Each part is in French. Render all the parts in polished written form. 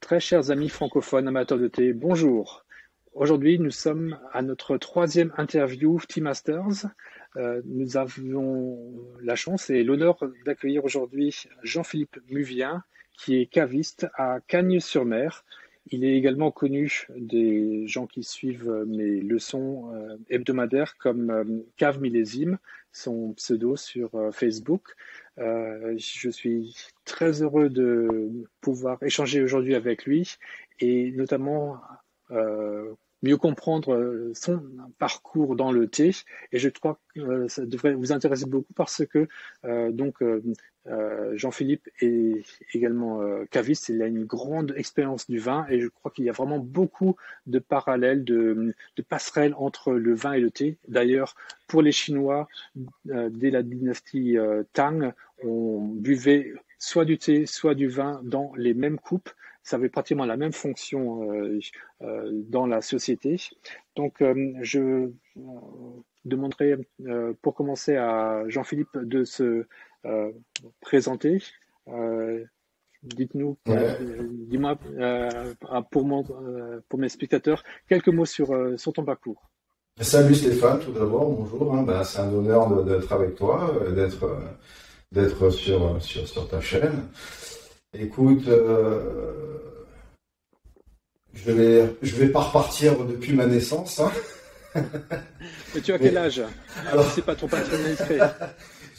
très chers amis francophones amateurs de thé, bonjour. Aujourd'hui, nous sommes à notre troisième interview Tea Masters. Nous avons la chance et l'honneur d'accueillir aujourd'hui Jean-Philippe Muvien, qui est caviste à Cagnes-sur-Mer. Il est également connu des gens qui suivent mes leçons hebdomadaires comme Cave Millésime, son pseudo sur Facebook. Je suis très heureux de pouvoir échanger aujourd'hui avec lui et notamment mieux comprendre son parcours dans le thé. Et je crois que ça devrait vous intéresser beaucoup parce que Jean-Philippe est également caviste. Il a une grande expérience du vin et je crois qu'il y a vraiment beaucoup de parallèles, de passerelles entre le vin et le thé. D'ailleurs, pour les Chinois, dès la dynastie Tang, on buvait soit du thé, soit du vin dans les mêmes coupes. Ça avait pratiquement la même fonction dans la société. Donc, je demanderai pour commencer à Jean-Philippe de se présenter. Dites-nous, dis-moi pour mes spectateurs, quelques mots sur ton parcours. Salut Stéphane, tout d'abord, bonjour. C'est un honneur d'être avec toi, d'être sur ta chaîne. Écoute, je vais pas repartir depuis ma naissance. Mais tu as quel âge? Alors, c'est pas trop indiscret.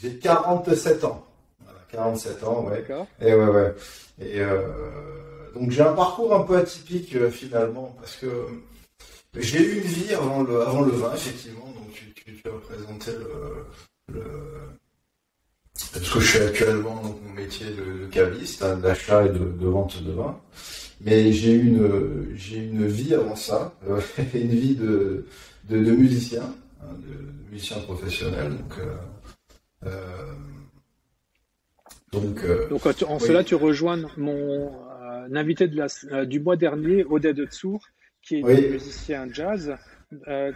J'ai 47 ans. Voilà, 47 ans, ouais. D'accord. Et ouais. Et donc j'ai un parcours un peu atypique finalement parce que j'ai eu une vie avant le vin, effectivement. Donc tu as présenté ce que je fais actuellement, donc mon métier de caviste, d'achat et de vente de vin. Mais j'ai eu une vie avant ça, une vie de musicien, de musicien professionnel. Donc en oui. cela, tu rejoins mon invité du mois dernier, Oded de Tsour, qui est musicien jazz.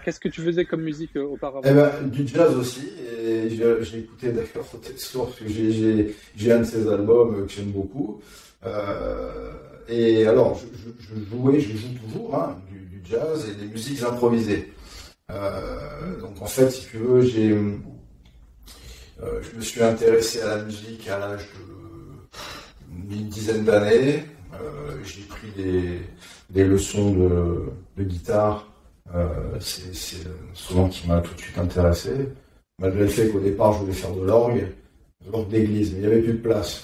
Qu'est-ce que tu faisais comme musique auparavant? Du jazz aussi, et j'ai écouté d'ailleurs Oded de Tsour, parce que j'ai un de ses albums que j'aime beaucoup. Et alors, je joue toujours du jazz et des musiques improvisées. Donc en fait, si tu veux, je me suis intéressé à la musique à l'âge d'une dizaine d'années. J'ai pris des leçons de guitare. C'est souvent qui m'a tout de suite intéressé, malgré le fait qu'au départ je voulais faire de l'orgue d'église, mais il n'y avait plus de place.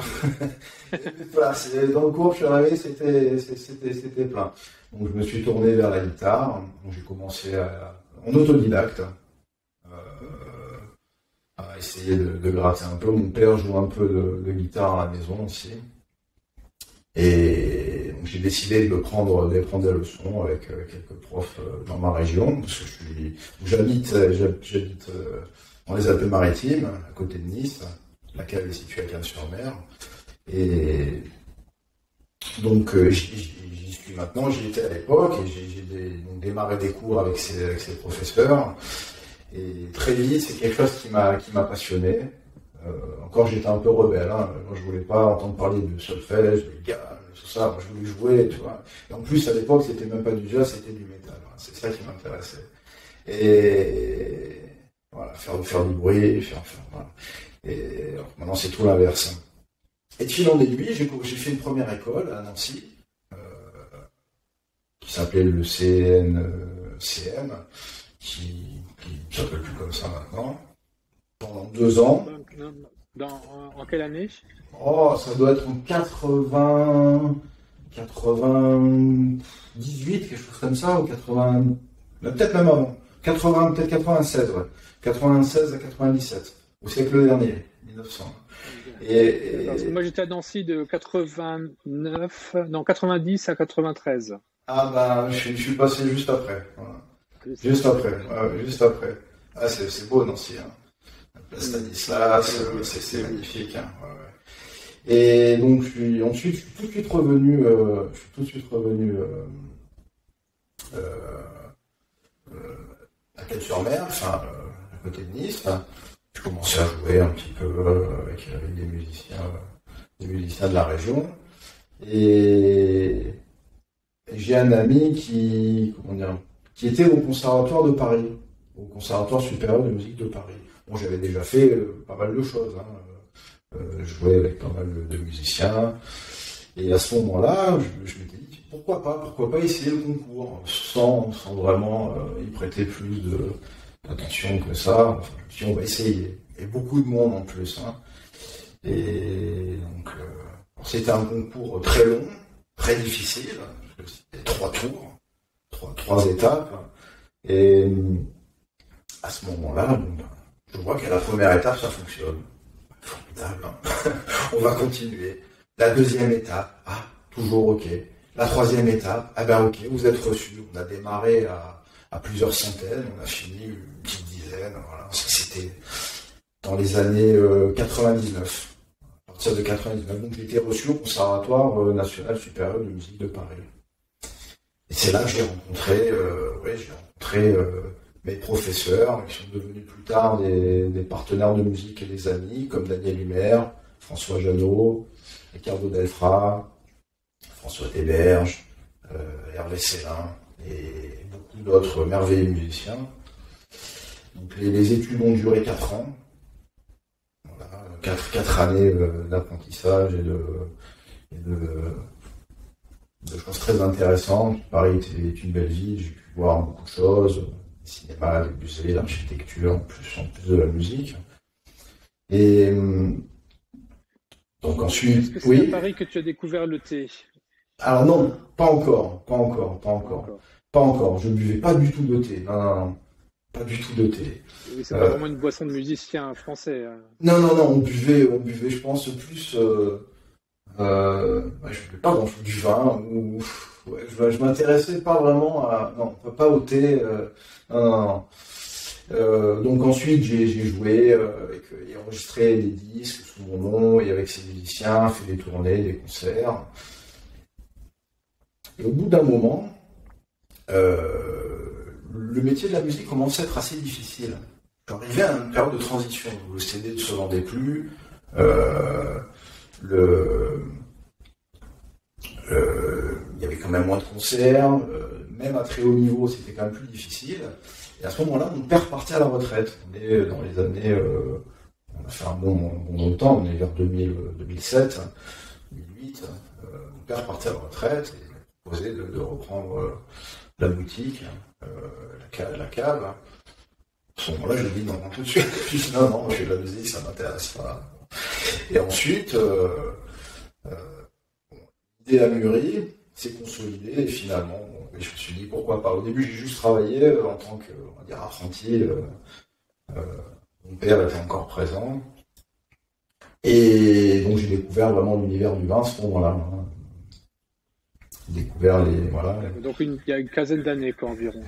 Et dans le cours, je suis arrivé, c'était plein. Donc je me suis tourné vers la guitare. Donc, j'ai commencé en autodidacte à essayer de gratter un peu. Mon père joue un peu de guitare à la maison aussi. Et donc, j'ai décidé de prendre des leçons avec quelques profs dans ma région, parce que j'habite dans les Alpes-Maritimes, à côté de Nice. La cave est située à Cagnes-sur-Mer. Et donc j'y suis maintenant, j'y étais à l'époque, et j'ai démarré des cours avec ces professeurs. Et très vite, c'est quelque chose qui m'a passionné. Encore j'étais un peu rebelle, Moi je voulais pas entendre parler de solfège, de gammes, tout ça, moi je voulais jouer, tu vois. Et en plus à l'époque c'était même pas du jazz, c'était du métal. C'est ça qui m'intéressait. Et voilà, faire du bruit, voilà. Et alors, maintenant c'est tout l'inverse. Et de fil en aiguille, j'ai fait une première école à Nancy, qui s'appelait le CNCM, qui ne s'appelle plus comme ça maintenant, pendant 2 ans. En quelle année? Oh, ça doit être en 98, quelque chose comme ça, ou 80, peut-être même avant. 80, peut-être 96, ouais. 96 à 97, au siècle dernier, 1900. Moi j'étais à Nancy de 90 à 93. Je suis passé juste après. Voilà. Juste après. Ah, c'est beau Nancy. La Stanislas, c'est magnifique. Ouais. Et donc ensuite je suis tout de suite revenu à Cagnes-sur-Mer, à côté de Nice. Je commençais à jouer un petit peu avec des musiciens de la région. Et j'ai un ami qui était au Conservatoire de Paris, au Conservatoire supérieur de musique de Paris. Bon, j'avais déjà fait pas mal de choses, je jouais avec pas mal de musiciens, et à ce moment-là, je m'étais dit, pourquoi pas essayer le concours, sans vraiment y prêter plus d'attention que ça. Enfin, je me suis dit, on va essayer. Et beaucoup de monde en plus, Et donc, c'était un concours très long, très difficile, parce que c'était 3 tours, 3 étapes. Et à ce moment-là, je vois qu'à la première étape, ça fonctionne. Formidable. On va continuer. La deuxième étape, toujours OK. La troisième étape, OK, vous êtes reçus. On a démarré à plusieurs centaines, on a fini une petite dizaine. Voilà. C'était dans les années 99. À partir de 99, donc j'ai été reçu au Conservatoire national supérieur de musique de Paris. Et c'est là que j'ai rencontré mes professeurs, qui sont devenus plus tard des partenaires de musique et des amis, comme Daniel Humer, François Janot, Ricardo Delfra, François Desberges, Hervé Célin, et beaucoup d'autres merveilleux musiciens. Donc les études ont duré 4 ans. Voilà, 4 années d'apprentissage et de choses très intéressantes. Paris est une belle ville, j'ai pu voir beaucoup de choses, le cinéma, les musées, l'architecture, en plus de la musique. Et donc ensuite, est-ce que c'est à Paris que tu as découvert le thé? Alors non, pas encore. Je ne buvais pas du tout de thé. Non, pas du tout de thé. Oui, c'est pas vraiment une boisson de musicien français. Non, on buvait, je pense, plus. Je buvais pas grand-chose du vin. Je m'intéressais pas vraiment pas au thé. Non. Donc ensuite, j'ai joué et enregistré des disques sous mon nom et avec ces musiciens, fait des tournées, des concerts. Et au bout d'un moment, le métier de la musique commençait à être assez difficile. J'arrivais à une période de transition où le CD ne se vendait plus, il y avait quand même moins de concerts, même à très haut niveau, c'était quand même plus difficile. Et à ce moment-là, mon père partait à la retraite. On est dans les années, on a fait un bon temps, on est vers 2007, 2008. Mon père partait à la retraite et m'a proposé de reprendre la boutique, la cave. À ce moment-là, je lui ai dit non, tout de suite. Je lui ai dit non, je fais de la musique, ça m'intéresse pas. Et ensuite, l'idée a mûri, s'est consolidée et finalement, je me suis dit pourquoi pas. Au début, j'ai juste travaillé en tant que, on va dire, apprenti. Mon père était encore présent. Et donc, j'ai découvert vraiment l'univers du vin à ce moment-là. J'ai découvert Donc, il y a une quinzaine d'années, quoi, environ.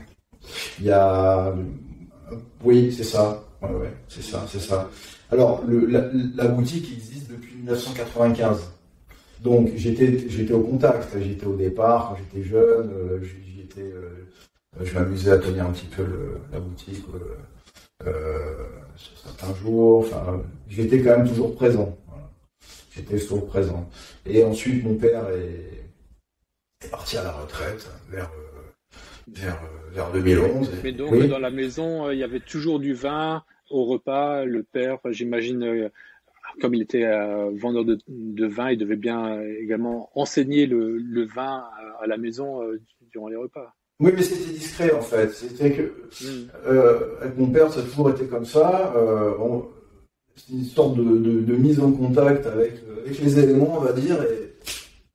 Oui, c'est ça. Ouais, c'est ça. Alors, la boutique existe depuis 1995. Donc, j'étais au contact, j'étais au départ, quand j'étais jeune, je m'amusais à tenir un petit peu la boutique sur certains jours, enfin, j'étais quand même toujours présent. Voilà. J'étais toujours présent. Et ensuite, mon père est parti à la retraite vers 2011. Mais donc, oui. Dans la maison, il y avait toujours du vin au repas. Le père, j'imagine, comme il était vendeur de vin, il devait bien également enseigner le vin à la maison durant les repas. Oui, mais c'était discret en fait. C'était que avec mon père, ça a toujours été comme ça. C'est une sorte de mise en contact avec les éléments, on va dire, et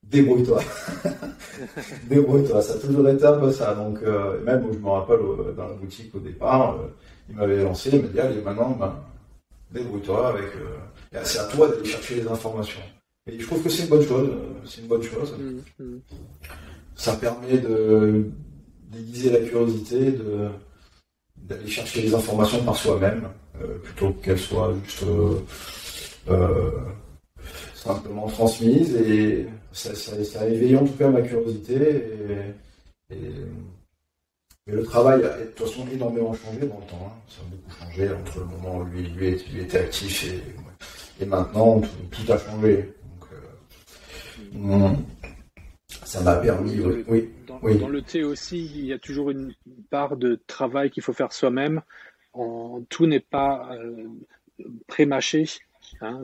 débrouille-toi. Débrouille-toi, ça a toujours été un peu ça. Donc, même, je me rappelle, dans la boutique au départ, il m'avait lancé, il m'a dit, allez, maintenant, débrouille-toi avec... c'est à toi d'aller chercher les informations. Et je trouve que c'est une bonne chose. Ça permet d'aiguiser la curiosité, d'aller chercher les informations par soi-même, plutôt qu'elles soient juste simplement transmises. Et ça a éveillé en tout cas ma curiosité. Mais le travail a de toute façon énormément changé dans le temps. Ça a beaucoup changé entre le moment où lui était actif et maintenant tout a changé. Donc, ça m'a permis, oui. Dans Oui. dans le thé aussi, il y a toujours une part de travail qu'il faut faire soi-même. Tout n'est pas pré-mâché. Hein.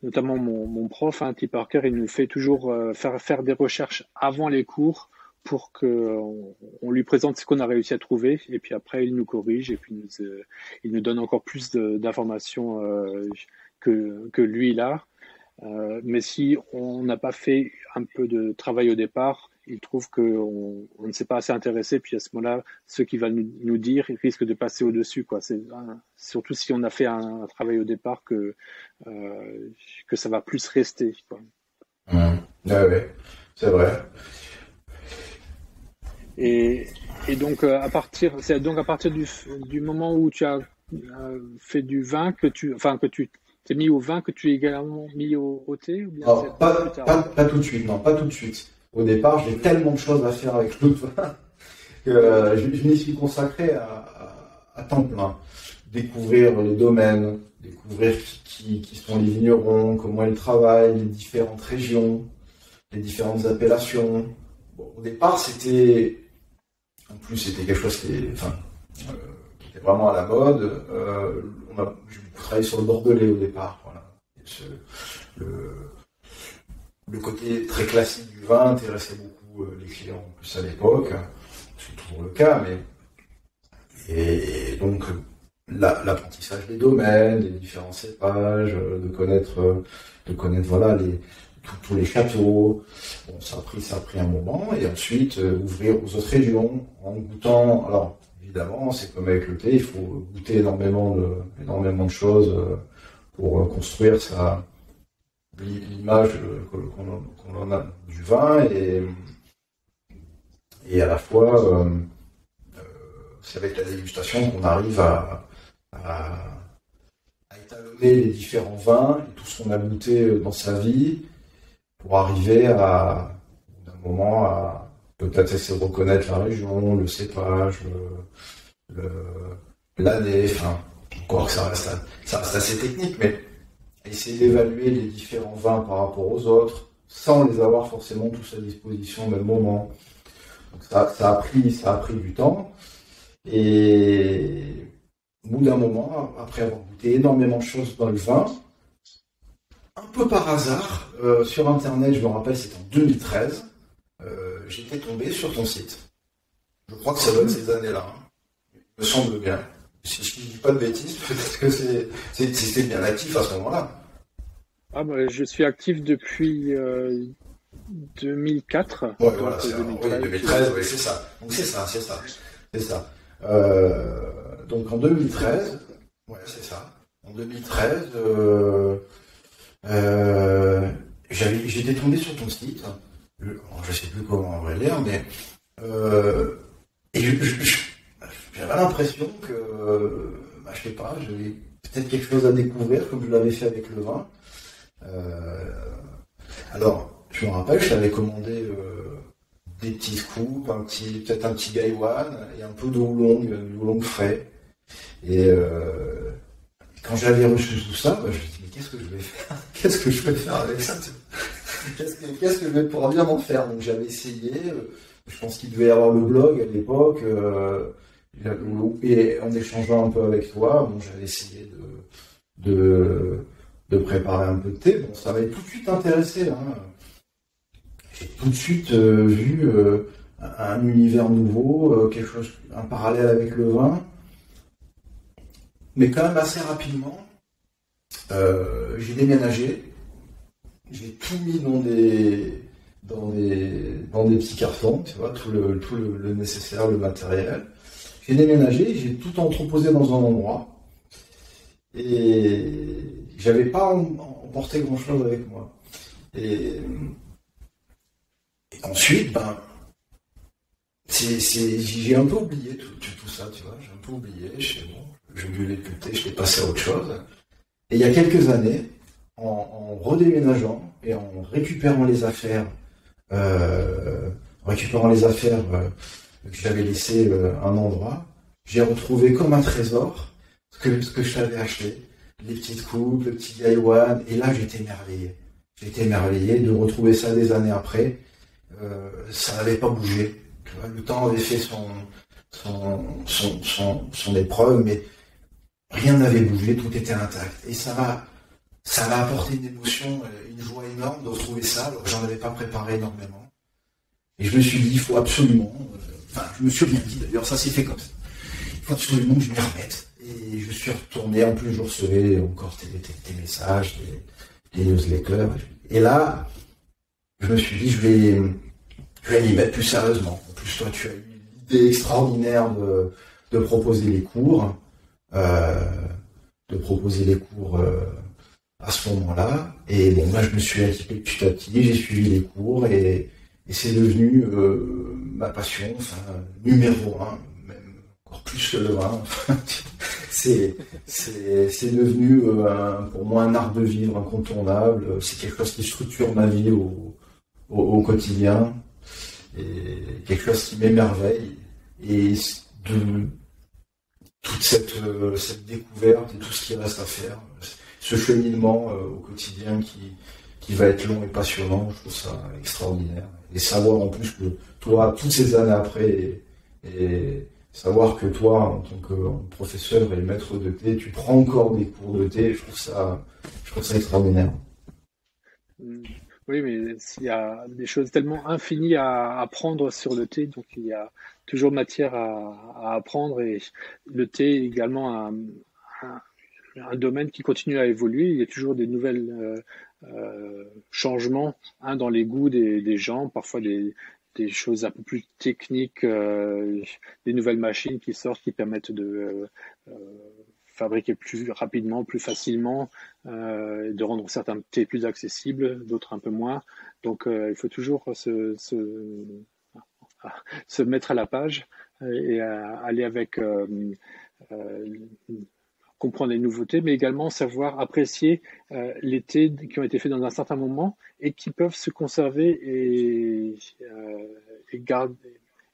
Notamment mon prof, hein, T. Parker, il nous fait toujours faire des recherches avant les cours pour qu'on lui présente ce qu'on a réussi à trouver, et puis après il nous corrige, et puis il nous donne encore plus d'informations que lui il a. Mais si on n'a pas fait un peu de travail au départ, il trouve qu'on ne s'est pas assez intéressé, puis à ce moment-là, ce qu'il va nous dire risque de passer au-dessus, quoi. Surtout si on a fait un travail au départ que ça va plus rester, quoi. Ouais, c'est vrai. Et donc c'est donc à partir du moment où tu as fait du vin que tu t'es mis au vin, que tu es également mis au thé, ou bien Non, c'est pas, plus tard? pas tout de suite, non, pas tout de suite. Au départ, j'ai tellement de choses à faire avec le vin que je m'y suis consacré à temps plein. Découvrir les domaines, découvrir qui sont les vignerons, comment ils travaillent, les différentes régions, les différentes appellations. Bon, au départ, c'était quelque chose qui était vraiment à la mode. J'ai beaucoup travaillé sur le bordelais au départ. Voilà. Le côté très classique du vin intéressait beaucoup les clients, en plus à l'époque. C'est toujours le cas, et donc l'apprentissage des domaines, des différents cépages, de connaître voilà tous les châteaux. Bon, ça a pris un moment, et ensuite ouvrir aux autres régions en goûtant. Alors évidemment, c'est comme avec le thé, il faut goûter énormément de choses pour construire l'image qu'on en a du vin, et à la fois c'est avec la dégustation qu'on arrive à étalonner les différents vins et tout ce qu'on a goûté dans sa vie pour arriver à peut-être essayer de reconnaître la région, le cépage, l'année, enfin, encore que ça reste assez technique, mais essayer d'évaluer les différents vins par rapport aux autres, sans les avoir forcément tous à disposition au même moment. Donc ça a pris du temps, et au bout d'un moment, après avoir goûté énormément de choses dans le vin, un peu par hasard, sur internet, je me rappelle, c'était en 2013, j'étais tombé sur ton site. Je crois que ça doit être ces années-là, hein. Il me semble bien. Si je ne dis pas de bêtises, peut-être que c'était bien actif à ce moment-là. Ah, bah, je suis actif depuis 2004. Ouais, voilà, Donc, 2013, oui, c'est ça. Donc c'est ça. Donc en 2013, ouais, c'est ça. En 2013, j'étais tombé sur ton site. Je sais plus comment on va lire, mais et j'avais l'impression que, je sais pas, j'avais peut-être quelque chose à découvrir, comme je l'avais fait avec le vin. Alors, je me rappelle, je t'avais commandé des petits scoops, peut-être un petit gaiwan et un peu de houblon frais. Et quand j'avais reçu tout ça, je me suis dit, mais qu'est-ce que je vais faire? Qu'est-ce que je vais faire avec ça? Qu'est-ce que je vais pouvoir bien en faire? Donc j'avais essayé, je pense qu'il devait y avoir le blog à l'époque, et en échangeant un peu avec toi, bon, j'avais essayé de préparer un peu de thé. Bon, ça m'avait tout de suite intéressé, hein. J'ai tout de suite vu un univers nouveau, quelque chose, un parallèle avec le vin. Mais quand même assez rapidement, j'ai déménagé. J'ai tout mis dans des petits cartons, tu vois, tout le nécessaire, le matériel. J'ai déménagé, j'ai tout entreposé dans un endroit. Et j'avais pas emporté grand chose avec moi. Et ensuite, j'ai un peu oublié tout ça, tu vois. J'ai un peu oublié, je buvais plus de thé, je l'ai passé à autre chose. Et il y a quelques années, en redéménageant et en récupérant les affaires, que j'avais laissé un endroit, j'ai retrouvé comme un trésor ce que je t'avais acheté, les petites coupes, le petit gaiwan, et là j'étais émerveillé. J'étais émerveillé de retrouver ça des années après, ça n'avait pas bougé. Tu vois, le temps avait fait son épreuve, mais rien n'avait bougé, tout était intact. Et ça m'a apporté une émotion, une joie énorme de retrouver ça, alors que j'en avais pas préparé énormément. Et je me suis dit, il faut absolument, je me suis bien dit d'ailleurs, ça s'est fait comme ça. Il faut absolument que je m'y remette. Et je suis retourné, en plus je recevais encore tes messages, des newsletters. Et là, je me suis dit, je vais m'y mettre plus sérieusement. En plus, toi, tu as eu l'idée extraordinaire de proposer les cours, à ce moment-là. Et bon, là, je me suis équipé petit à petit, j'ai suivi les cours et c'est devenu ma passion, numéro un, même encore plus que le vin. c'est devenu pour moi un art de vivre incontournable. C'est quelque chose qui structure ma vie au quotidien et quelque chose qui m'émerveille. Et de toute cette découverte et tout ce qui reste à faire, ce cheminement au quotidien qui va être long et passionnant, je trouve ça extraordinaire. Et savoir en plus que toi, toutes ces années après, et savoir que toi, en tant que professeur et maître de thé, tu prends encore des cours de thé, je trouve ça extraordinaire. Oui, mais il y a des choses tellement infinies à apprendre sur le thé, donc il y a toujours matière à apprendre et le thé est également un- un domaine qui continue à évoluer. Il y a toujours des nouvelles changements dans les goûts des gens, parfois des choses un peu plus techniques, des nouvelles machines qui sortent qui permettent de fabriquer plus rapidement, plus facilement, de rendre certains thés plus accessibles, d'autres un peu moins. Donc il faut toujours se mettre à la page et aller avec euh, comprendre les nouveautés, mais également savoir apprécier les thés qui ont été faits dans un certain moment et qui peuvent se conserver et garder,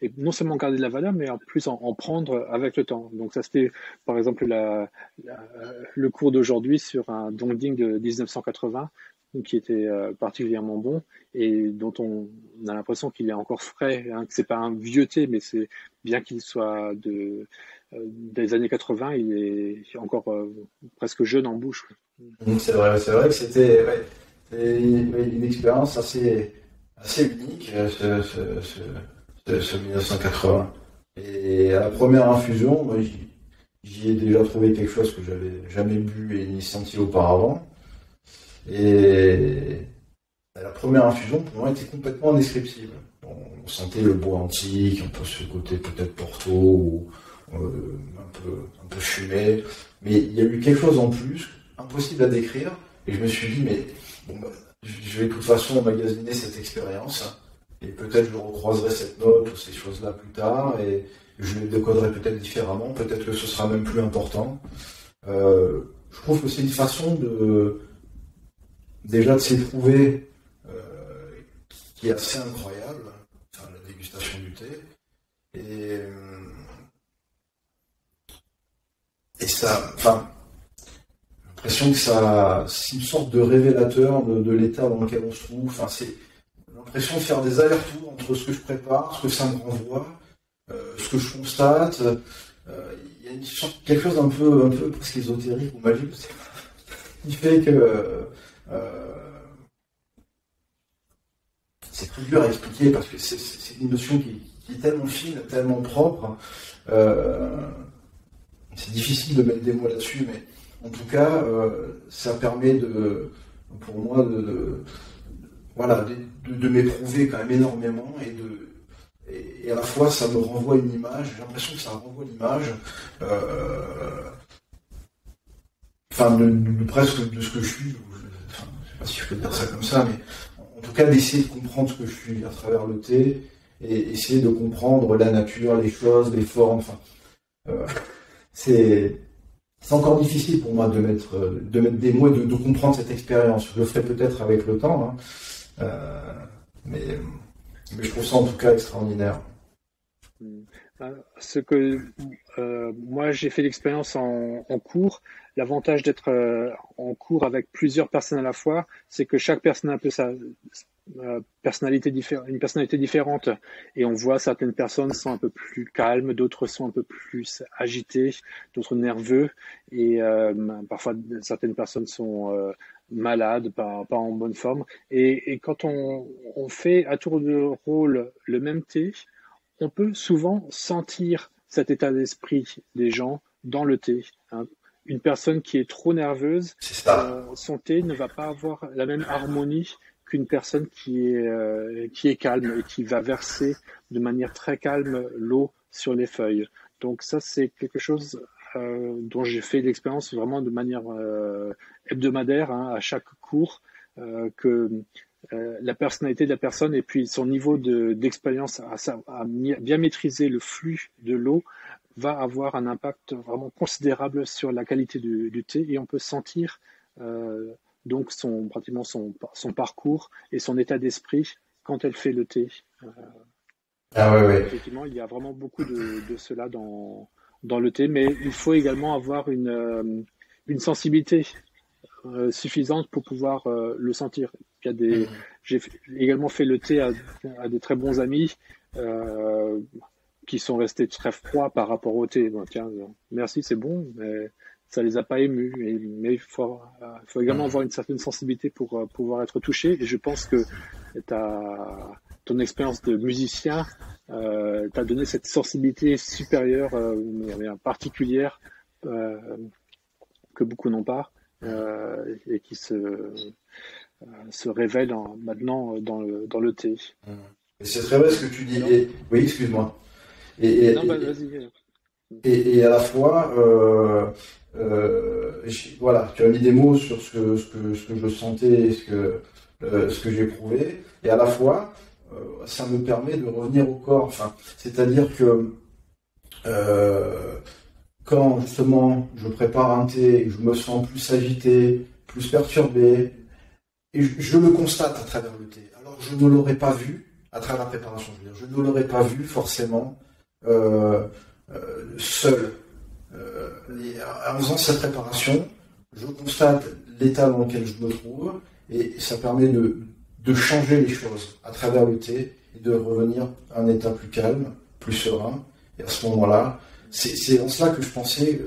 et non seulement garder de la valeur, mais en plus en prendre avec le temps. Donc ça c'était par exemple le cours d'aujourd'hui sur un Dongding de 1980 qui était particulièrement bon et dont on a l'impression qu'il est encore frais, hein, que c'est pas un vieux thé, mais c'est bien qu'il soit des années 80, il est encore presque jeune en bouche. C'est vrai que c'est une expérience assez unique, ce 1980. Et à la première infusion, moi, j'y ai déjà trouvé quelque chose que j'avais jamais bu et ni senti auparavant. Et la première infusion, pour moi, était complètement indescriptible. On sentait le bois antique, un peu ce côté peut-être Porto, ou un peu fumé. Mais il y a eu quelque chose en plus, impossible à décrire. Et je me suis dit, mais bon, je vais de toute façon emmagasiner cette expérience. Et peut-être je recroiserai cette note ou ces choses-là plus tard. Et je les décoderai peut-être différemment. Peut-être que ce sera même plus important. Je trouve que c'est une façon déjà de s'éprouver qui est assez incroyable, la dégustation du thé. Et ça, j'ai l'impression que c'est une sorte de révélateur de l'état dans lequel on se trouve. C'est l'impression de faire des allers-retours entre ce que je prépare, ce que ça me renvoie, ce que je constate. Il y a quelque chose un peu presque ésotérique ou magique, qui fait que c'est très dur à expliquer parce que c'est une notion qui est tellement fine, tellement propre. C'est difficile de mettre des mots là-dessus, mais en tout cas, ça permet pour moi de m'éprouver quand même énormément et à la fois ça me renvoie une image. J'ai l'impression que ça renvoie l'image, presque de ce que je suis. Je sais pas si je peux dire ça comme ça, mais en tout cas d'essayer de comprendre ce que je suis à travers le thé et essayer de comprendre la nature, les choses, les formes. C'est encore difficile pour moi de mettre des mots et de comprendre cette expérience. Je le ferai peut-être avec le temps, hein. Mais je trouve ça en tout cas extraordinaire. Ce que moi j'ai fait l'expérience en cours, l'avantage d'être en cours avec plusieurs personnes à la fois, c'est que chaque personne a un peu une personnalité différente. Et on voit certaines personnes sont un peu plus calmes, d'autres sont un peu plus agitées, d'autres nerveux. Et parfois, certaines personnes sont malades, pas en bonne forme. Et quand on fait à tour de rôle le même thé, on peut souvent sentir cet état d'esprit des gens dans le thé, hein. Une personne qui est trop nerveuse, C'est ça. son thé ne va pas avoir la même harmonie qu'une personne qui est calme et qui va verser de manière très calme l'eau sur les feuilles. Donc ça, c'est quelque chose dont j'ai fait l'expérience vraiment de manière hebdomadaire, hein, à chaque cours, que la personnalité de la personne et puis son niveau d'expérience à bien maîtriser le flux de l'eau va avoir un impact vraiment considérable sur la qualité du thé et on peut sentir donc pratiquement son parcours et son état d'esprit quand elle fait le thé. Ah ouais, ouais. Effectivement, il y a vraiment beaucoup de cela dans le thé, mais il faut également avoir une sensibilité suffisante pour pouvoir le sentir. J'ai également fait le thé à des très bons amis euh, qui sont restés très froids par rapport au thé. Bon, tiens, merci, c'est bon, mais ça les a pas émus. Mais il faut également avoir une certaine sensibilité pour pouvoir être touché. Et je pense que ton expérience de musicien t'a donné cette sensibilité supérieure, particulière, euh, que beaucoup n'ont pas, et qui se révèle maintenant dans le thé. Et c'est très vrai ce que tu dis. Alors, Oui, excuse-moi. Et, et, non, bah, et, vas-y. et à la fois, voilà, tu as mis des mots sur ce que je sentais, ce que j'éprouvais, et à la fois, ça me permet de revenir au corps. Enfin, c'est-à-dire que euh, quand justement je prépare un thé, et que je me sens plus agité, plus perturbé, et je le constate à travers le thé. Alors je ne l'aurais pas vu à travers la préparation, je veux dire, je ne l'aurais pas vu forcément euh, seul. Et en faisant cette préparation, je constate l'état dans lequel je me trouve et ça permet de changer les choses à travers le thé et de revenir à un état plus calme, plus serein. Et à ce moment-là, c'est en cela que je pensais,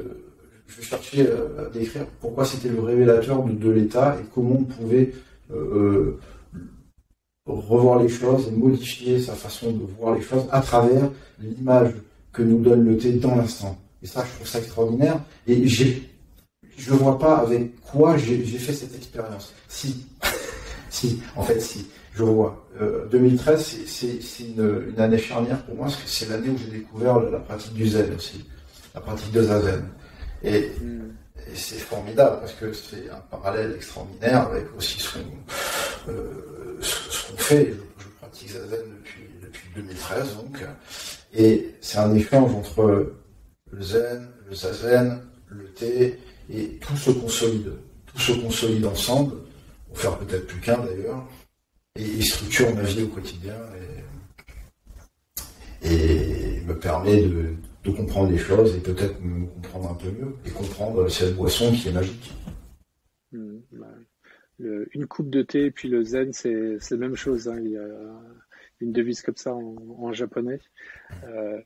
je cherchais à décrire pourquoi c'était le révélateur de l'état et comment on pouvait euh, revoir les choses et modifier sa façon de voir les choses à travers l'image que nous donne le thé dans l'instant. Et ça, je trouve ça extraordinaire. Et je vois pas avec quoi j'ai fait cette expérience. Si, si, en fait, si, je vois. 2013, c'est une année charnière pour moi, parce que c'est l'année où j'ai découvert la pratique du zen aussi, la pratique de zazen. Et, Mm. et c'est formidable, parce que c'est un parallèle extraordinaire avec aussi ce qu'on fait. Je pratique zazen depuis 2013, donc. Et c'est un échange entre le zen, le zazen, le thé, et tout se consolide. Tout se consolide ensemble, pour faire peut-être plus qu'un d'ailleurs, et il structure ma vie au quotidien et me permet de comprendre les choses et peut-être me comprendre un peu mieux et comprendre cette boisson qui est magique. Bah, une coupe de thé et puis le zen, c'est la même chose, hein. Il y a une devise comme ça en japonais. Euh,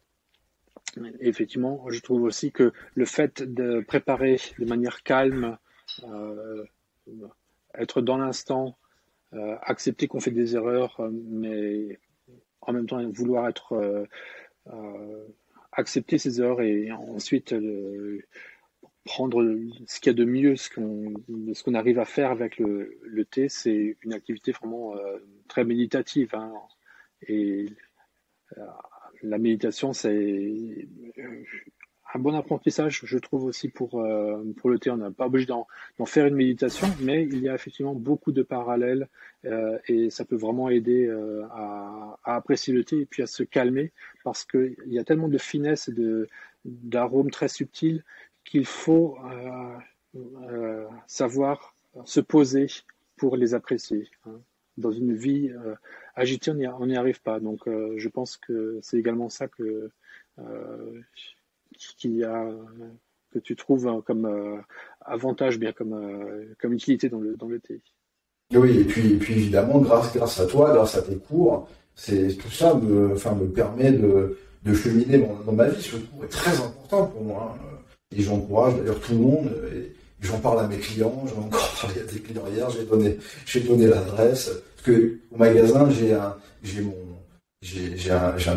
et effectivement, je trouve aussi que le fait de préparer de manière calme, euh, être dans l'instant, accepter qu'on fait des erreurs, mais en même temps vouloir euh, accepter ces erreurs et ensuite prendre ce qu'il y a de mieux, ce qu'on arrive à faire avec le thé, c'est une activité vraiment très méditative, hein. Et euh, la méditation, c'est un bon apprentissage, je trouve aussi pour le thé. On n'est pas obligé d'en faire une méditation, mais il y a effectivement beaucoup de parallèles et ça peut vraiment aider à apprécier le thé et puis à se calmer parce qu'il y a tellement de finesse et d'arômes très subtils qu'il faut savoir se poser pour les apprécier, hein. Dans une vie agitée, on n'y arrive pas. Donc, je pense que c'est également ça euh, qu'il y a, que tu trouves comme avantage, bien comme utilité dans le thé. Oui, et puis évidemment, grâce à toi, grâce à tes cours, tout ça me permet de cheminer dans ma vie. Ce cours est très important pour moi, hein. Et j'encourage d'ailleurs tout le monde. Et j'en parle à mes clients. J'en ai encore parlé à des clients hier. J'ai donné l'adresse parce que au magasin j'ai un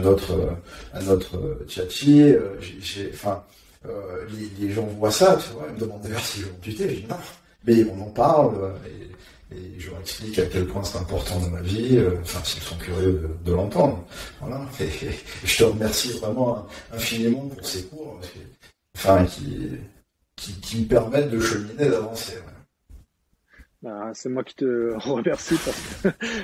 autre tchatchi. Les gens voient ça, tu vois. Ils me demandent d'ailleurs si je veux amputer. Je dis non, mais on en parle. Et je leur explique à quel point c'est important dans ma vie, s'ils sont curieux de l'entendre. Voilà. Et je te remercie vraiment infiniment pour ces cours, qui me permettent de cheminer, d'avancer. Ouais. C'est moi qui te remercie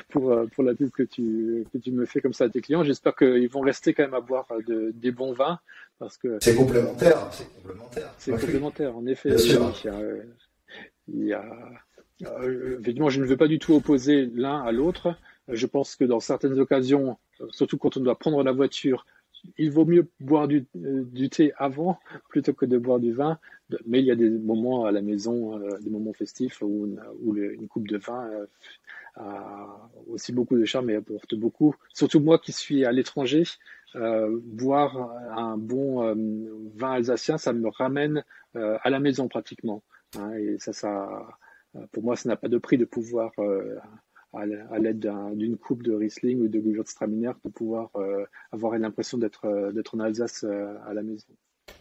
pour la pub que tu me fais comme ça à tes clients. J'espère qu'ils vont rester quand même à boire des bons vins, parce que c'est complémentaire. C'est complémentaire, en effet. Bien sûr. Évidemment, je ne veux pas du tout opposer l'un à l'autre. Je pense que dans certaines occasions, surtout quand on doit prendre la voiture, il vaut mieux boire du thé avant plutôt que de boire du vin. Mais il y a des moments à la maison, des moments festifs où une coupe de vin a aussi beaucoup de charme et apporte beaucoup. Surtout moi qui suis à l'étranger, boire un bon vin alsacien, ça me ramène à la maison pratiquement. Hein, et pour moi, ça n'a pas de prix de pouvoir, à l'aide d'une coupe de Riesling ou de Gewürztraminer, de pouvoir avoir l'impression d'être en Alsace à la maison.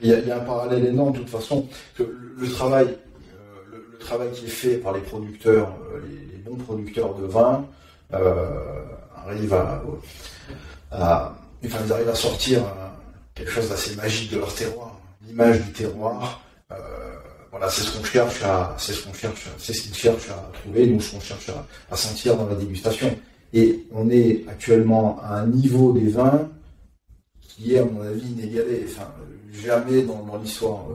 Il y a un parallèle énorme de toute façon. Que le travail qui est fait par les producteurs, les bons producteurs de vin, arrivent ils arrivent à sortir quelque chose d'assez magique de leur terroir, l'image du terroir. Voilà, c'est ce qu'ils cherchent à trouver, nous ce qu'on cherche à sentir dans la dégustation. Et on est actuellement à un niveau des vins qui est, à mon avis, inégalé. Enfin, jamais dans l'histoire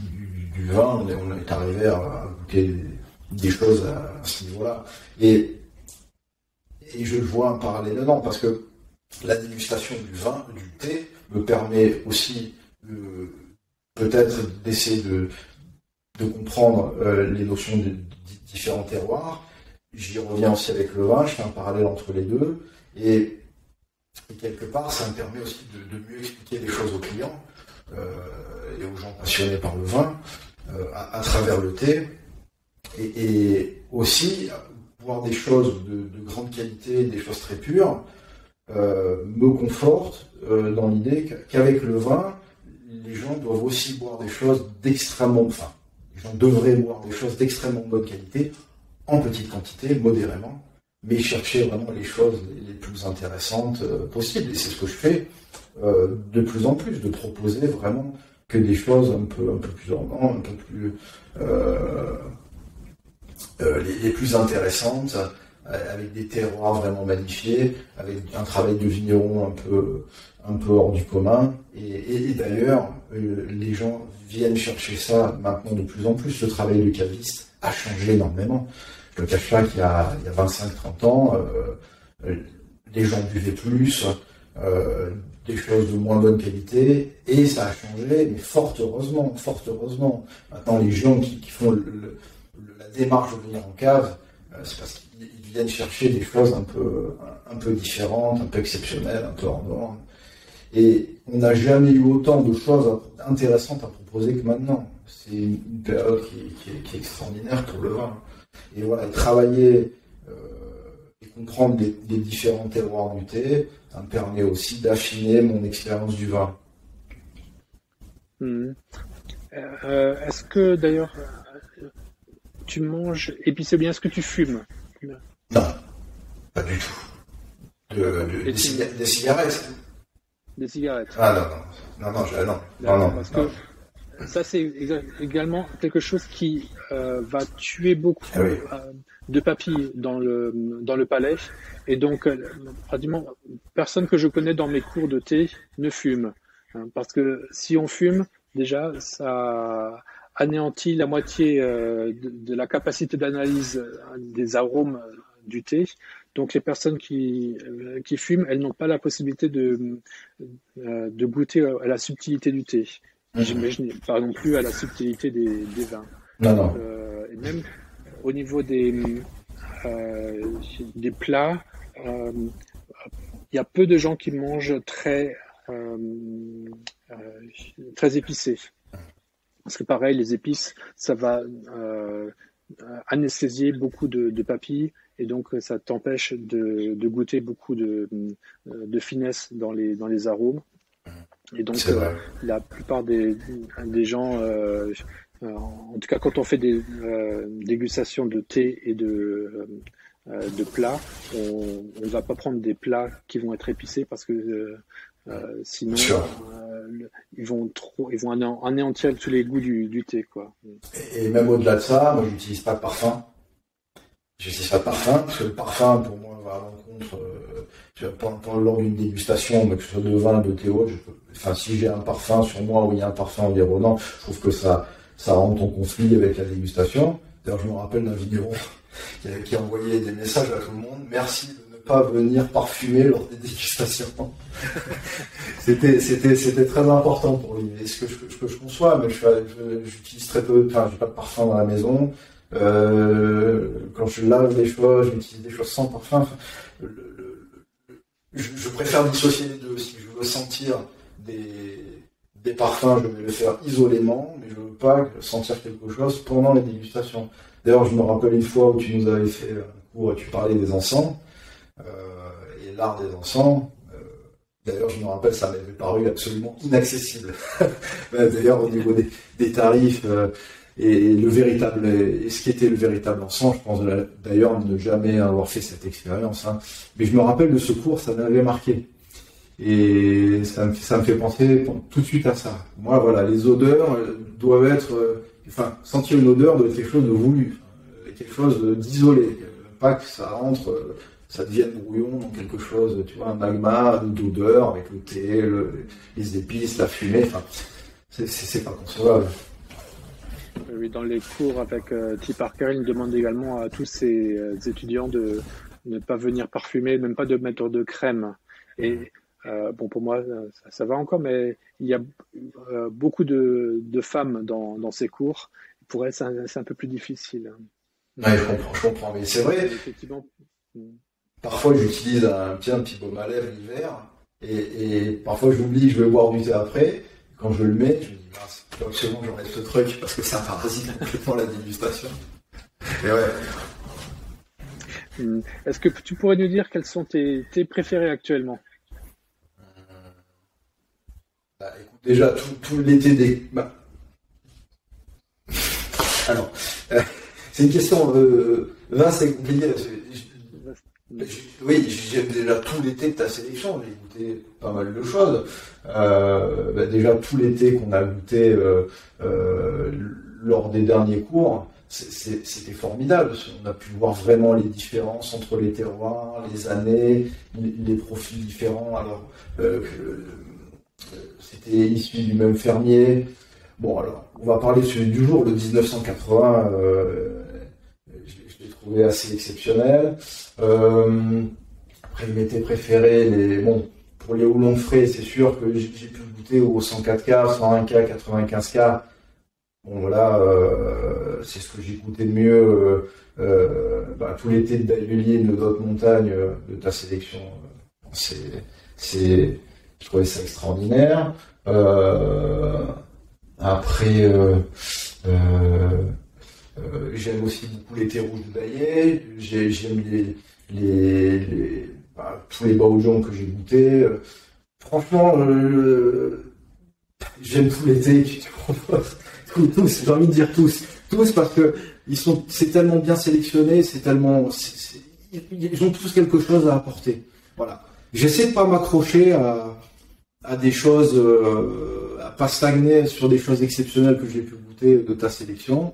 du vin, on est arrivé à goûter des choses à ce niveau-là. Et je vois un parallèle dedans, parce que la dégustation du vin, du thé, me permet aussi peut-être d'essayer de comprendre les notions de différents terroirs. J'y reviens aussi avec le vin, je fais un parallèle entre les deux, et quelque part ça me permet aussi de mieux expliquer les choses aux clients et aux gens passionnés par le vin à travers le thé, et aussi voir des choses de grande qualité, des choses très pures, me conforte dans l'idée qu'avec le vin, les gens doivent aussi boire des choses d'extrêmement fin. Les gens devraient boire des choses d'extrêmement bonne qualité, en petite quantité, modérément, mais chercher vraiment les choses les plus intéressantes possibles. Et c'est ce que je fais de plus en plus, de proposer vraiment que des choses un peu plus ornantes, un peu plus les plus intéressantes, avec des terroirs vraiment magnifiés, avec un travail de vigneron un peu hors du commun. Et d'ailleurs, les gens viennent chercher ça maintenant de plus en plus. Le travail du caviste a changé énormément. Je ne cache pas qu'il y a 25-30 ans, les gens buvaient plus, des choses de moins bonne qualité, et ça a changé, mais fort heureusement. Maintenant, les gens qui font la démarche de venir en cave, c'est parce qu'ils viennent chercher des choses un peu différentes, un peu exceptionnelles, un peu hors norme. Et on n'a jamais eu autant de choses intéressantes à proposer que maintenant. C'est une période qui est extraordinaire pour le vin. Et voilà, travailler et comprendre les différents terroirs du thé, ça me permet aussi d'affiner mon expérience du vin. Est-ce que d'ailleurs tu manges épicé bien? Est-ce que tu fumes? Non, pas du tout. Des cigarettes. Des cigarettes. Ah non. Parce que ça, c'est également quelque chose qui va tuer beaucoup de papilles dans le palais. Et donc, pratiquement, personne que je connais dans mes cours de thé ne fume. Hein, parce que si on fume, déjà, ça anéantit la moitié de la capacité d'analyse des arômes du thé. Donc les personnes qui fument, elles n'ont pas la possibilité de goûter à la subtilité du thé. J'imagine pas non plus à la subtilité des vins. Non. Et même au niveau des des plats. Il y a peu de gens qui mangent très épicé. Parce que pareil, les épices, ça va anesthésier beaucoup de papilles et donc ça t'empêche de goûter beaucoup de finesse dans les arômes. Et donc la plupart des gens, en tout cas quand on fait des dégustations de thé et de plats, on ne va pas prendre des plats qui vont être épicés parce que sinon ils vont anéantir tous les goûts du thé, quoi. Et même au-delà de ça, moi j'utilise pas de parfum. Parce que le parfum pour moi va à l'encontre lors d'une dégustation, mais que ce soit de vin, de thé, si j'ai un parfum sur moi ou il y a un parfum environnant, je trouve que ça rentre en conflit avec la dégustation. D'ailleurs, je me rappelle d'un vigneron qui a envoyé des messages à tout le monde. Merci de ne pas venir parfumer lors des dégustations. C'était très important pour lui. Et ce que je conçois, mais j'utilise très peu, j'ai pas de parfum dans la maison. Quand je lave des choses, j'utilise des choses sans parfum. Je préfère dissocier les deux. Si je veux sentir des parfums, je vais le faire isolément, mais je veux pas sentir quelque chose pendant les dégustations. D'ailleurs, je me rappelle une fois où tu nous avais fait un cours et tu parlais des encens, et l'art des encens. D'ailleurs, je me rappelle, ça m'avait paru absolument inaccessible. D'ailleurs, au niveau des tarifs, et ce qui était le véritable encens, je pense d'ailleurs ne jamais avoir fait cette expérience. Mais je me rappelle de ce cours, ça m'avait marqué. Et ça me fait penser tout de suite à ça. Moi, voilà, les odeurs doivent être... sentir une odeur doit être quelque chose de voulu, quelque chose d'isolé. Pas que ça rentre, ça devienne brouillon dans quelque chose, tu vois, un magma d'odeur avec le thé, les épices, la fumée. C'est pas concevable. Oui, dans les cours avec T. Parker, il demande également à tous ses étudiants de ne pas venir parfumer, même pas de mettre de crème. Et pour moi, ça va encore, mais il y a beaucoup de femmes dans ces cours. Pour elles, c'est un peu plus difficile. Ouais, je comprends, mais c'est vrai. Effectivement. Parfois, j'utilise un petit baume à lèvres l'hiver, et parfois j'oublie, je vais boire du thé après. Quand je le mets, je me dis, il faut absolument que j'enlève ce truc parce que ça parasite complètement la dégustation. Et ouais. Est-ce que tu pourrais nous dire quels sont tes préférés actuellement? Écoute, déjà, tout l'été Alors, c'est une question. Vin, c'est compliqué. Oui, j'aime déjà tout l'été de ta sélection. J'ai goûté pas mal de choses. Déjà tout l'été qu'on a goûté lors des derniers cours, c'était formidable. On a pu voir vraiment les différences entre les terroirs, les années, les profils différents. Alors, c'était issu du même fermier. Bon, alors, on va parler de celui du jour, le 1980. Je l'ai trouvé assez exceptionnel. Après, il m'était préféré pour les houblons frais, c'est sûr que j'ai pu goûter au 104K, 101K, 95K. Bon, voilà, c'est ce que j'ai goûté de mieux. Tout l'été de Belleville et de Haute Montagne de ta sélection. Je trouvais ça extraordinaire. Après, j'aime aussi beaucoup l'été rouge de Baillet. J'aime tous les Baojong que j'ai goûté. Franchement, j'aime tout l'été que tu proposes. Tous, j'ai envie de dire tous parce que c'est tellement bien sélectionné, ils ont tous quelque chose à apporter. Voilà. J'essaie de pas m'accrocher à des choses, à pas stagner sur des choses exceptionnelles que j'ai pu goûter de ta sélection.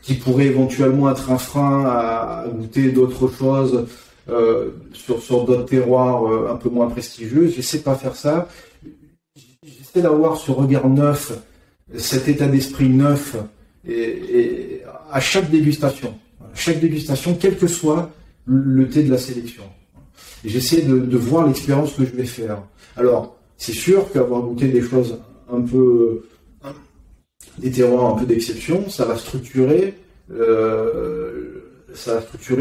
Qui pourrait éventuellement être un frein à goûter d'autres choses sur d'autres terroirs un peu moins prestigieux. J'essaie de pas faire ça. J'essaie d'avoir ce regard neuf, cet état d'esprit neuf, et à chaque dégustation, quel que soit le thé de la sélection. Et j'essaie de voir l'expérience que je vais faire. Alors, c'est sûr qu'avoir goûté des choses un des terroirs un peu d'exception, ça va structurer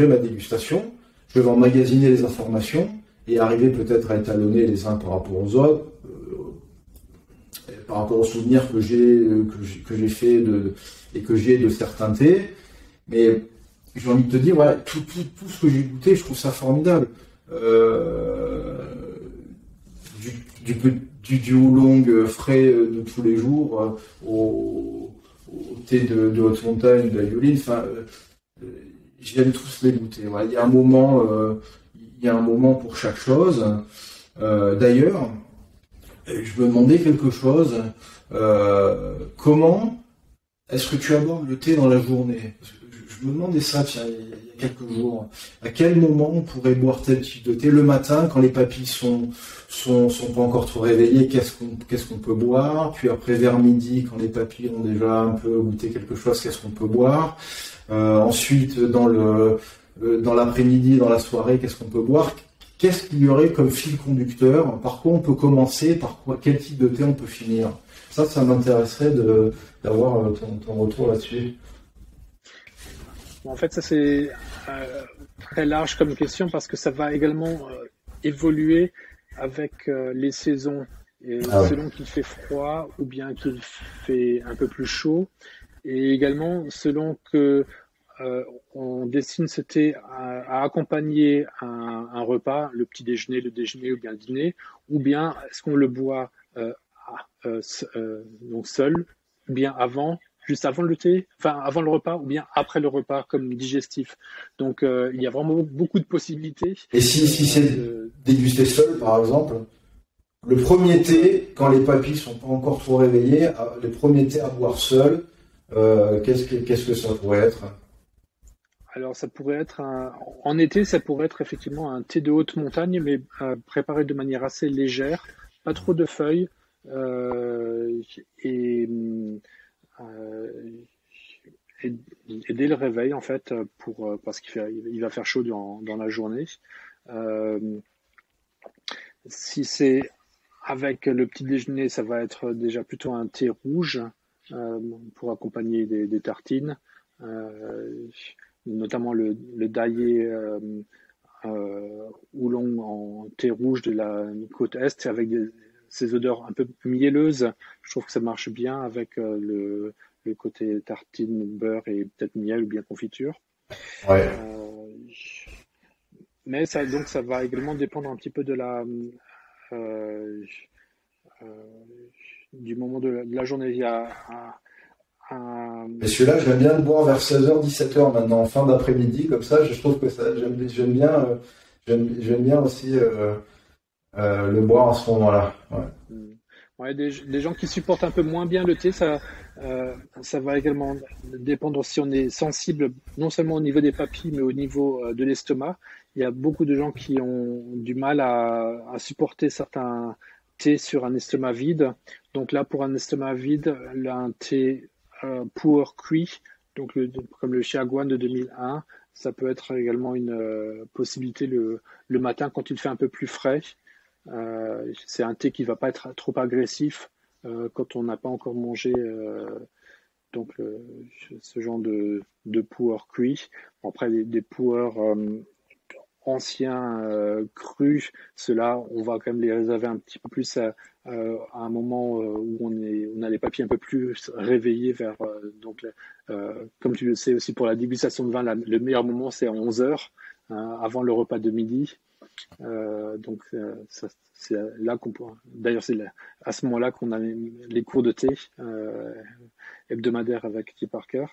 ma dégustation. Je vais emmagasiner les informations et arriver peut-être à étalonner les uns par rapport aux autres, par rapport aux souvenirs que j'ai fait et que j'ai de certains thés. Mais j'ai envie de te dire, voilà, tout ce que j'ai goûté, je trouve ça formidable. Du oolong frais de tous les jours au thé de haute montagne, de la Yulin, j'aime tous les goûter. Ouais. Il y a un moment pour chaque chose. D'ailleurs, je me demandais quelque chose. Comment est-ce que tu abordes le thé dans la journée? Je me demandais ça, tiens, il y a quelques jours. À quel moment on pourrait boire tel type de thé? Le matin, quand les papilles sont pas encore trop réveillées, qu'est-ce qu'on peut boire? Puis après, vers midi, quand les papilles ont déjà un peu goûté quelque chose, qu'est-ce qu'on peut boire? Ensuite, dans l'après-midi, dans la soirée, qu'est-ce qu'on peut boire? Qu'est-ce qu'il y aurait comme fil conducteur? Par quoi on peut commencer? Quel type de thé on peut finir? Ça m'intéresserait d'avoir ton retour là-dessus. En fait, ça c'est très large comme question parce que ça va également évoluer avec les saisons. Et selon qu'il fait froid ou bien qu'il fait un peu plus chaud. Et également selon que on destine ce thé à accompagner un repas, le petit déjeuner, le déjeuner ou bien le dîner, ou bien est-ce qu'on le boit donc seul, ou bien juste avant le thé, enfin avant le repas, ou bien après le repas comme digestif. Donc il y a vraiment beaucoup de possibilités. Et si c'est dégusté seul, par exemple, le premier thé, quand les papilles sont pas encore trop réveillées, le premier thé à boire seul, qu'est-ce que ça pourrait être? Alors ça pourrait être en été, ça pourrait être effectivement un thé de haute montagne, mais préparé de manière assez légère, pas trop de feuilles, et dès le réveil en fait, parce il va faire chaud dans la journée. Si c'est avec le petit déjeuner, ça va être déjà plutôt un thé rouge pour accompagner des tartines. Notamment le Daillé Oolong en thé rouge de la côte Est avec ces odeurs un peu mielleuses. Je trouve que ça marche bien avec le côté tartine, beurre et peut-être miel ou bien confiture. Ouais. Mais ça va également dépendre un petit peu de du moment de la journée. Il y a Mais celui-là, j'aime bien le boire vers 16h, 17h maintenant, en fin d'après-midi, comme ça, je trouve que j'aime bien aussi le boire à ce moment-là. Ouais. Ouais, des gens qui supportent un peu moins bien le thé, ça va également dépendre si on est sensible, non seulement au niveau des papilles, mais au niveau de l'estomac. Il y a beaucoup de gens qui ont du mal à supporter certains thés sur un estomac vide. Donc là, pour un estomac vide, un thé pour cuit, donc comme le Chiaguan de 2001, ça peut être également une possibilité le matin quand il fait un peu plus frais. C'est un thé qui va pas être trop agressif quand on n'a pas encore mangé donc ce genre de pour cuit. Après des pour anciens crus, ceux-là on va quand même les réserver un petit peu plus à un moment où on a les papilles un peu plus réveillés vers donc comme tu le sais aussi pour la dégustation de vin, le meilleur moment c'est à 11h avant le repas de midi. Donc c'est là qu'on peut. D'ailleurs c'est à ce moment-là qu'on a les cours de thé hebdomadaires avec Thé Parker.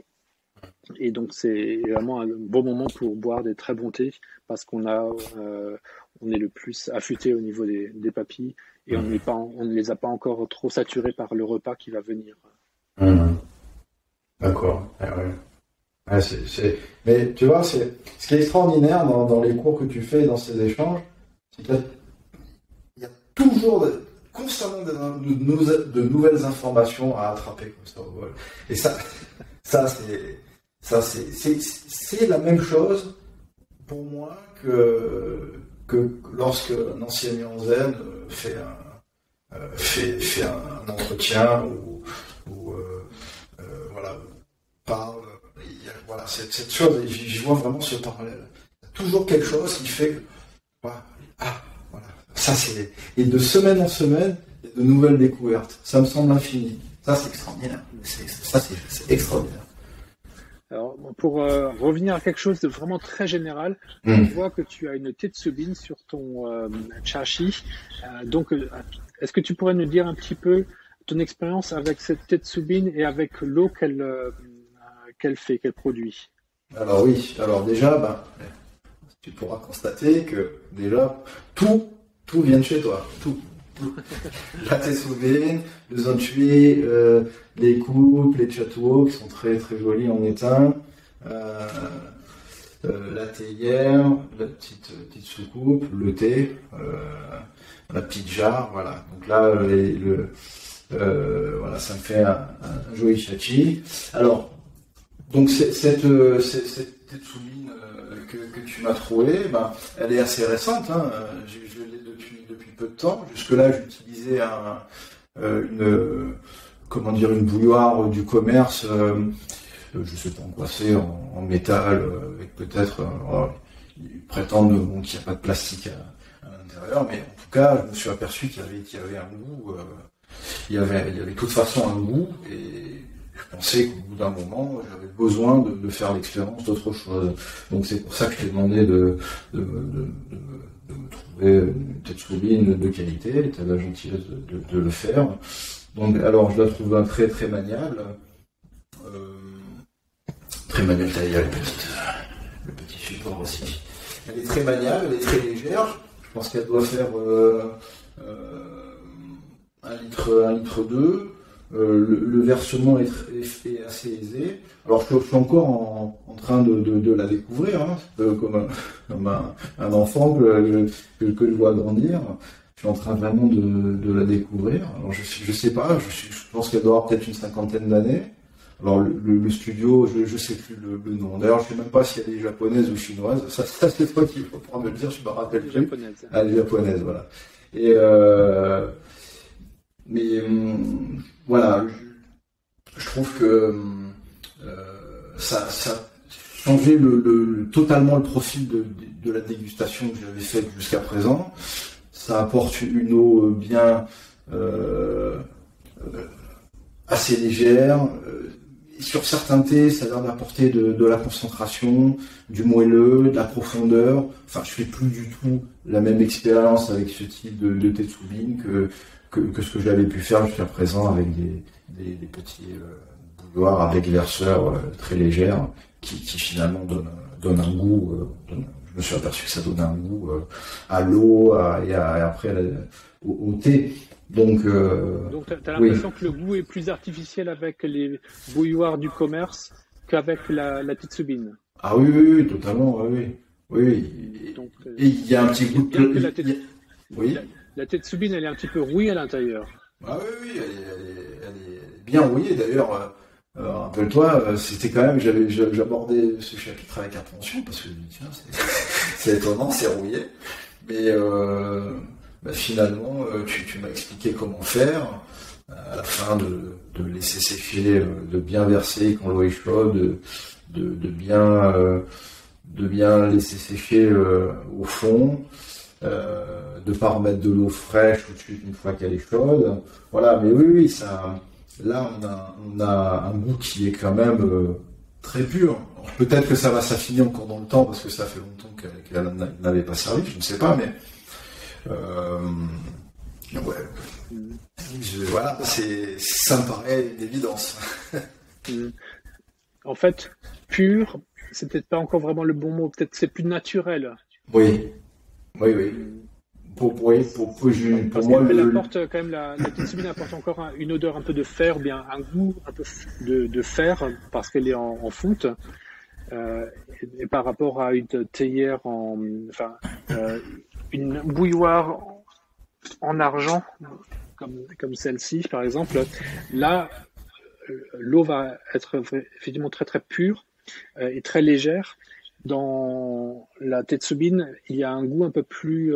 Et donc c'est vraiment un bon moment pour boire des très bons thés parce on est le plus affûté au niveau des papilles et on ne les a pas encore trop saturés par le repas qui va venir. D'accord. Ouais, mais tu vois, ce qui est extraordinaire dans les cours que tu fais, dans ces échanges, c'est qu'il y a toujours constamment de nouvelles informations à attraper comme ça au vol. Et c'est la même chose pour moi que lorsque un ancien Zen fait un entretien ou voilà, cette chose, j'y vois vraiment ce parallèle. Toujours quelque chose qui fait que, voilà, voilà, ça c'est, et de semaine en semaine, il y a de nouvelles découvertes. Ça me semble infini. Ça c'est extraordinaire. C'est extraordinaire. Alors, pour revenir à quelque chose de vraiment très général, on voit que tu as une Tetsubin sur ton châssis. Donc, est-ce que tu pourrais nous dire un petit peu ton expérience avec cette Tetsubin et avec l'eau qu'elle produit? Alors oui, alors déjà, tu pourras constater que déjà, tout vient de chez toi. Tout. La Tetsubin, le Zonshui, les coupes, les châteaux qui sont très très jolis en étain, la théière, la petite soucoupe, le thé, la petite jarre, voilà. Donc là, voilà, ça me fait un joli chachi. Alors, donc cette Tetsubin que tu m'as trouvée, elle est assez récente. Hein. Je l'ai depuis peu de temps. Jusque-là, j'utilisais une bouilloire du commerce. Je sais pas en quoi c'est, en métal, avec peut-être. Ils prétendent qu'il n'y a pas de plastique à l'intérieur, mais en tout cas, je me suis aperçu qu'il y avait un goût. Il y avait de toute façon un goût, et je pensais qu'au bout d'un moment, j'avais besoin de faire l'expérience d'autre chose. Donc c'est pour ça que je t'ai demandé de me trouver une Tetsubin de qualité, tu as la gentillesse de le faire. Donc alors je la trouve très très maniable. Très maniable, il y a le petit support aussi. Elle est très maniable, elle est très légère. Je pense qu'elle doit faire 1 litre 2. Le versement est assez aisé. Alors je suis encore en train de la découvrir, hein, comme un enfant que je vois grandir. Je suis en train vraiment de la découvrir. Alors je sais pas, je pense qu'elle doit avoir peut-être une 50aine d'années. Alors le studio, je sais plus le nom. D'ailleurs, je sais même pas si elle est japonaise ou chinoise. Ça c'est toi qui faut prendre me le dire. Je me rappelle plus. Japonaise. Elle est japonaise, voilà. Et mais voilà, je trouve que ça changeait totalement le profil de la dégustation que j'avais faite jusqu'à présent. Ça apporte une eau bien assez légère. Sur certains thés, ça a l'air d'apporter de la concentration, du moelleux, de la profondeur. Enfin, je fais plus du tout la même expérience avec ce type de Tetsubin que ce que j'avais pu faire jusqu'à présent avec des petits bouilloires avec verseurs très légères qui finalement donnent un goût. Je me suis aperçu que ça donnait un goût à l'eau et après au thé. Donc tu as l'impression que le goût est plus artificiel avec les bouilloires du commerce qu'avec la Tetsubin. Ah oui, totalement, oui. Donc, et il y a un petit goût de... Oui. La Tetsubin, elle est un petit peu rouillée à l'intérieur. Ah oui, elle est bien rouillée. D'ailleurs, rappelle-toi, c'était quand même, j'abordais ce chapitre avec attention parce que je me dis, tiens, c'est étonnant, c'est rouillé. Mais finalement, tu m'as expliqué comment faire. À la fin, de laisser sécher, de bien verser quand l'eau est chaude, de bien laisser sécher au fond. De pas remettre de l'eau fraîche tout de suite une fois qu'elle est chaude. Voilà, mais oui, ça. Là, on a un goût qui est quand même très pur. Alors, peut-être que ça va s'affiner encore dans le temps parce que ça fait longtemps qu'elle n'avait pas servi, je ne sais pas, mais voilà, ça me paraît une évidence. En fait, pur, c'est peut-être pas encore vraiment le bon mot. Peut-être que c'est plus naturel. Oui. Pour moi, elle apporte quand même la Tetsubin apporte encore une odeur un peu de fer, bien un goût un peu de fer parce qu'elle est en fonte. Et par rapport à une théière une bouilloire en argent comme celle-ci par exemple, là l'eau va être effectivement très très pure et très légère. Dans la Tetsubin, il y a un goût un peu plus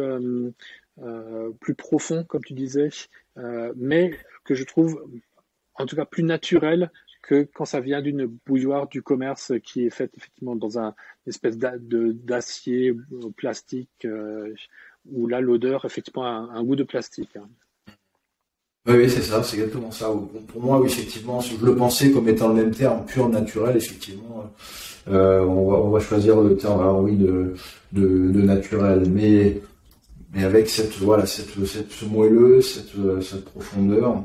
profond, comme tu disais, mais que je trouve en tout cas plus naturel que quand ça vient d'une bouilloire du commerce qui est faite effectivement dans une espèce d'acier plastique, où là l'odeur effectivement a un goût de plastique. Hein. Oui, c'est ça, c'est exactement ça. Pour moi, oui, effectivement, si je le pensais comme étant le même terme pur naturel, effectivement, on va choisir le terme, alors oui, de naturel, mais avec cette moelleux, cette profondeur.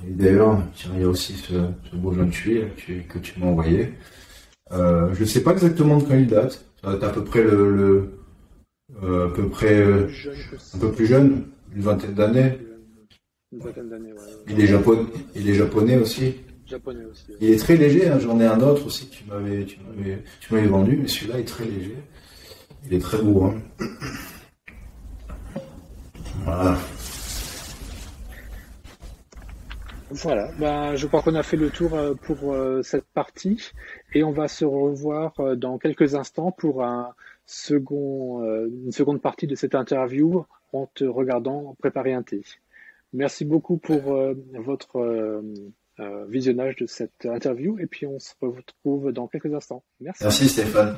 Et d'ailleurs, tiens, il y a aussi ce beau jaune tuile que tu m'as envoyé. Je ne sais pas exactement de quand il date. Ça doit être à peu près à peu près un peu plus jeune, une vingtaine d'années. Une vingtaine d'années, ouais. Il est japonais aussi. Japonais aussi. Ouais. Il est très léger, hein. J'en ai un autre aussi que tu m'avais vendu, mais celui-là est très léger. Il est très beau, hein. Voilà. Voilà, je crois qu'on a fait le tour pour cette partie et on va se revoir dans quelques instants pour une seconde partie de cette interview en te regardant préparer un thé. Merci beaucoup pour votre visionnage de cette interview et puis on se retrouve dans quelques instants. Merci. Merci Stéphane.